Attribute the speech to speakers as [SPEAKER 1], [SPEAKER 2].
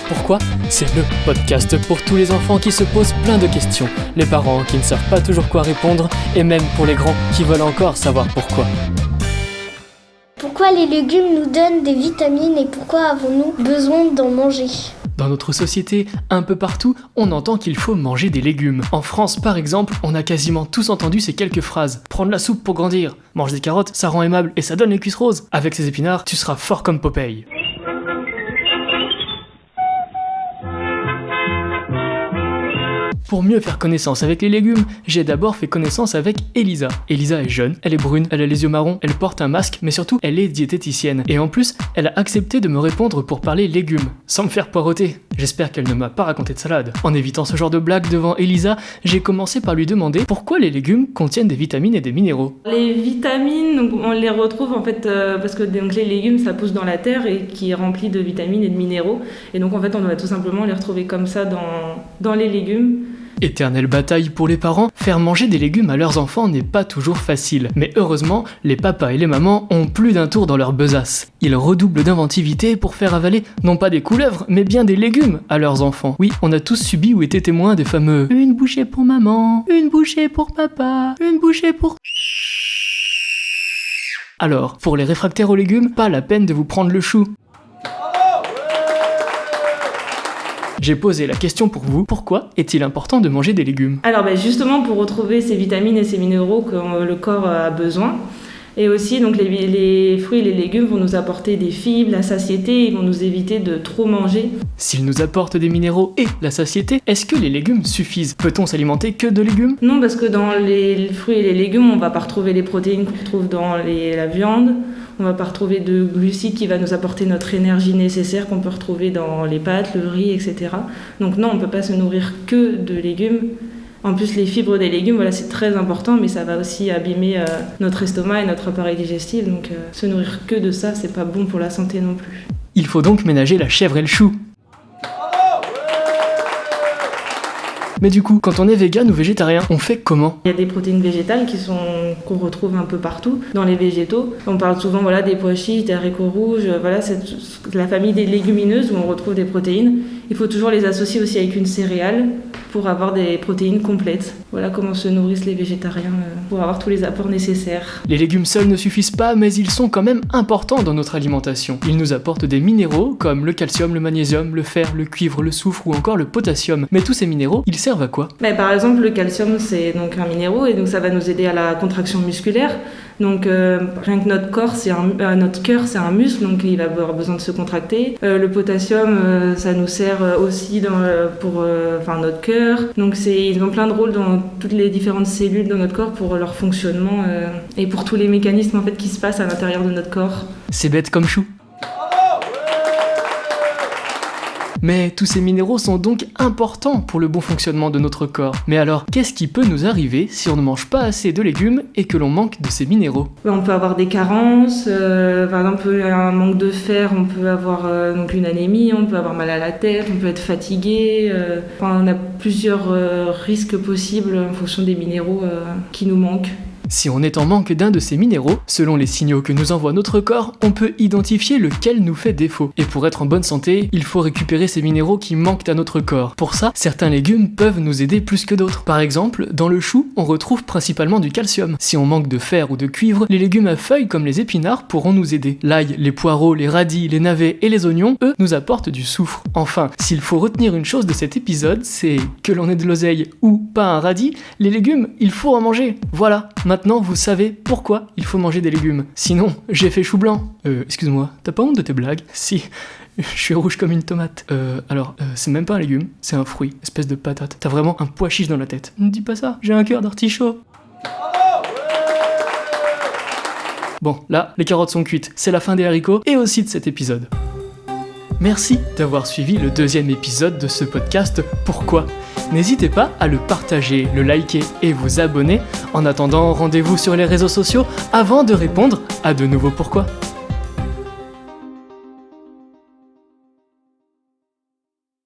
[SPEAKER 1] Pourquoi ? C'est le podcast pour tous les enfants qui se posent plein de questions, les parents qui ne savent pas toujours quoi répondre, et même pour les grands qui veulent encore savoir pourquoi.
[SPEAKER 2] Pourquoi les légumes nous donnent des vitamines et pourquoi avons-nous besoin d'en manger ?
[SPEAKER 1] Dans notre société, un peu partout, on entend qu'il faut manger des légumes. En France, par exemple, on a quasiment tous entendu ces quelques phrases. Prendre la soupe pour grandir. Mange des carottes, ça rend aimable et ça donne les cuisses roses. Avec ces épinards, tu seras fort comme Popeye. Pour mieux faire connaissance avec les légumes, j'ai d'abord fait connaissance avec Elisa. Elisa est jeune, elle est brune, elle a les yeux marrons, elle porte un masque, mais surtout, elle est diététicienne. Et en plus, elle a accepté de me répondre pour parler légumes, sans me faire poireauter. J'espère qu'elle ne m'a pas raconté de salade. En évitant ce genre de blague devant Elisa, j'ai commencé par lui demander pourquoi les légumes contiennent des vitamines et des minéraux.
[SPEAKER 3] Les vitamines, donc on les retrouve en fait parce que donc, les légumes ça pousse dans la terre et qui est rempli de vitamines et de minéraux. Et donc en fait on doit tout simplement les retrouver comme ça dans les légumes.
[SPEAKER 1] Éternelle bataille pour les parents, faire manger des légumes à leurs enfants n'est pas toujours facile. Mais heureusement, les papas et les mamans ont plus d'un tour dans leur besace. Ils redoublent d'inventivité pour faire avaler non pas des couleuvres, mais bien des légumes à leurs enfants. Oui, on a tous subi ou été témoins des fameux « une bouchée pour maman, une bouchée pour papa, une bouchée pour... » Alors, pour les réfractaires aux légumes, pas la peine de vous prendre le chou. J'ai posé la question pour vous, pourquoi est-il important de manger des légumes ?
[SPEAKER 3] Alors justement pour retrouver ces vitamines et ces minéraux que le corps a besoin. Et aussi donc les fruits et les légumes vont nous apporter des fibres, la satiété, ils vont nous éviter de trop manger.
[SPEAKER 1] S'ils nous apportent des minéraux et la satiété, est-ce que les légumes suffisent ? Peut-on s'alimenter que de légumes ?
[SPEAKER 3] Non, parce que dans les fruits et les légumes, on va pas retrouver les protéines qu'on retrouve dans la viande. On va pas retrouver de glucides qui va nous apporter notre énergie nécessaire qu'on peut retrouver dans les pâtes, le riz, etc. Donc non, on peut pas se nourrir que de légumes. En plus, les fibres des légumes, voilà, c'est très important, mais ça va aussi abîmer notre estomac et notre appareil digestif. Donc se nourrir que de ça, c'est pas bon pour la santé non plus.
[SPEAKER 1] Il faut donc ménager la chèvre et le chou. Mais du coup, quand on est vegan ou végétarien, on fait comment ?
[SPEAKER 3] Il y a des protéines végétales qu'on retrouve un peu partout dans les végétaux. On parle souvent des pois chiches, des haricots rouges, c'est la famille des légumineuses où on retrouve des protéines. Il faut toujours les associer aussi avec une céréale pour avoir des protéines complètes. Voilà comment se nourrissent les végétariens pour avoir tous les apports nécessaires.
[SPEAKER 1] Les légumes seuls ne suffisent pas, mais ils sont quand même importants dans notre alimentation. Ils nous apportent des minéraux comme le calcium, le magnésium, le fer, le cuivre, le soufre ou encore le potassium. Mais tous ces minéraux, ils servent à quoi ?
[SPEAKER 3] Par exemple, le calcium, c'est donc un minéraux et donc ça va nous aider à la contraction musculaire. Donc rien que notre corps, notre cœur, c'est un muscle, donc il va avoir besoin de se contracter. Le potassium, ça nous sert aussi pour notre cœur. Donc ils ont plein de rôles dans toutes les différentes cellules de notre corps pour leur fonctionnement et pour tous les mécanismes en fait qui se passent à l'intérieur de notre corps.
[SPEAKER 1] C'est bête comme chou. Mais tous ces minéraux sont donc importants pour le bon fonctionnement de notre corps. Mais alors, qu'est-ce qui peut nous arriver si on ne mange pas assez de légumes et que l'on manque de ces minéraux ?
[SPEAKER 3] On peut avoir des carences, par exemple un manque de fer, on peut avoir donc une anémie, on peut avoir mal à la tête, on peut être fatigué. On a plusieurs risques possibles en fonction des minéraux qui nous manquent.
[SPEAKER 1] Si on est en manque d'un de ces minéraux, selon les signaux que nous envoie notre corps, on peut identifier lequel nous fait défaut. Et pour être en bonne santé, il faut récupérer ces minéraux qui manquent à notre corps. Pour ça, certains légumes peuvent nous aider plus que d'autres. Par exemple, dans le chou, on retrouve principalement du calcium. Si on manque de fer ou de cuivre, les légumes à feuilles comme les épinards pourront nous aider. L'ail, les poireaux, les radis, les navets et les oignons, eux, nous apportent du soufre. Enfin, s'il faut retenir une chose de cet épisode, c'est que l'on ait de l'oseille ou pas un radis, les légumes, il faut en manger. Voilà. Maintenant, vous savez pourquoi il faut manger des légumes. Sinon, j'ai fait chou blanc. Excuse-moi, t'as pas honte de tes blagues ? Si, je suis rouge comme une tomate. C'est même pas un légume, c'est un fruit, espèce de patate. T'as vraiment un pois chiche dans la tête. Ne dis pas ça, j'ai un cœur d'artichaut. Bon, là, les carottes sont cuites, c'est la fin des haricots et aussi de cet épisode. Merci d'avoir suivi le 2e épisode de ce podcast Pourquoi ? N'hésitez pas à le partager, le liker et vous abonner. En attendant, rendez-vous sur les réseaux sociaux avant de répondre à de nouveaux pourquoi.